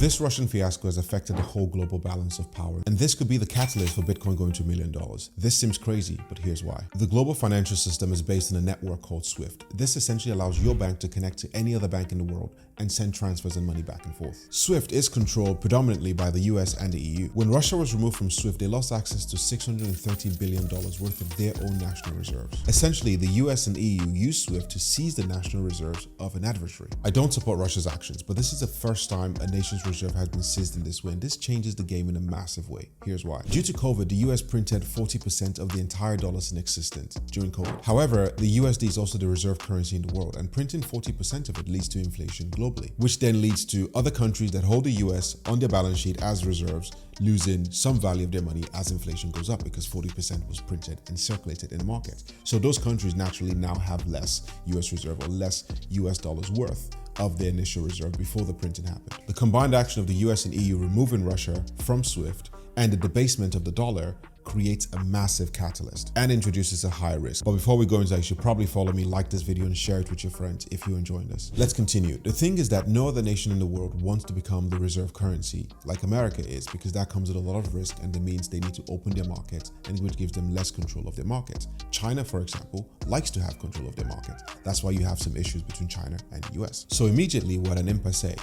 This Russian fiasco has affected the whole global balance of power, and this could be the catalyst for Bitcoin going to $1 million. This seems crazy, but here's why. The global financial system is based on a network called SWIFT. This essentially allows your bank to connect to any other bank in the world and send transfers and money back and forth. SWIFT is controlled predominantly by the US and the EU. When Russia was removed from SWIFT, they lost access to $630 billion worth of their own national reserves. Essentially, the US and EU used SWIFT to seize the national reserves of an adversary. I don't support Russia's actions, but this is the first time a nation's reserve has been seized in this way, and this changes the game in a massive way. Here's why. Due to COVID, the US printed 40% of the entire dollars in existence during COVID. However, the USD is also the reserve currency in the world, and printing 40% of it leads to inflation globally, which then leads to other countries that hold the US on their balance sheet as reserves losing some value of their money as inflation goes up, because 40% was printed and circulated in the market. So those countries naturally now have less US reserve or less US dollars worth of their initial reserve before the printing happened. The combined action of the US and EU removing Russia from SWIFT and the debasement of the dollar creates a massive catalyst and introduces a high risk. But before we go into that, you should probably follow me, like this video, and share it with your friends if you're enjoying this. Let's continue. The thing is that no other nation in the world wants to become the reserve currency like America is, because that comes with a lot of risk, and it means they need to open their markets, and which gives them less control of their markets. China, for example, likes to have control of their market. That's why you have some issues between China and the US. So immediately, what an impasse.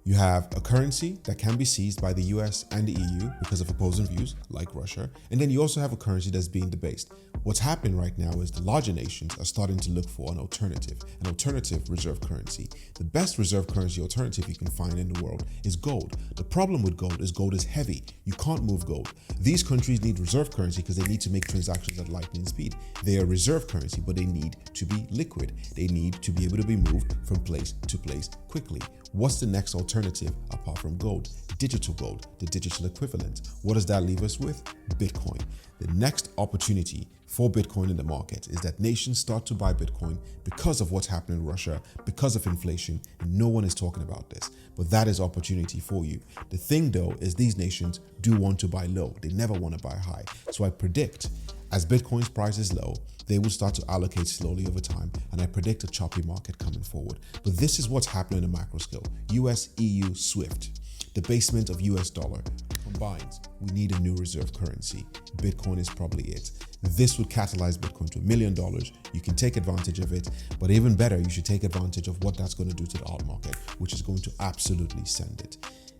You have a currency that can be seized by the US and the EU because of opposing views, like Russia, and then you also have a currency that's being debased. What's happening right now is the larger nations are starting to look for an alternative reserve currency. The best reserve currency alternative you can find in the world is gold. The problem with gold is heavy. You can't move gold. These countries need reserve currency because they need to make transactions at lightning speed. They are reserve currency, but they need to be liquid. They need to be able to be moved from place to place quickly. What's the next alternative apart from gold? Digital gold, the digital equivalent. What does that leave us with? Bitcoin. The next opportunity for Bitcoin in the market is that nations start to buy Bitcoin because of what's happening in Russia, because of inflation, and no one is talking about this. But that is opportunity for you. The thing though is these nations do want to buy low. They never want to buy high. So I predict as Bitcoin's price is low, they will start to allocate slowly over time, and I predict a choppy market coming forward. But this is what's happening on a macro scale. US, EU, SWIFT, debasement of US dollar combined. We need a new reserve currency. Bitcoin is probably it. This would catalyze Bitcoin to $1 million. You can take advantage of it, but even better, you should take advantage of what that's going to do to the alt market, which is going to absolutely send it.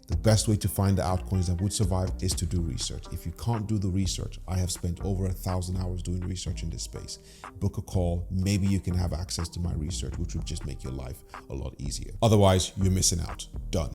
The best way to find the altcoins that would survive is to do research. If you can't do the research, I have spent over 1,000 hours doing research in this space. Book a call. Maybe you can have access to my research, which would just make your life a lot easier. Otherwise, you're missing out. Done.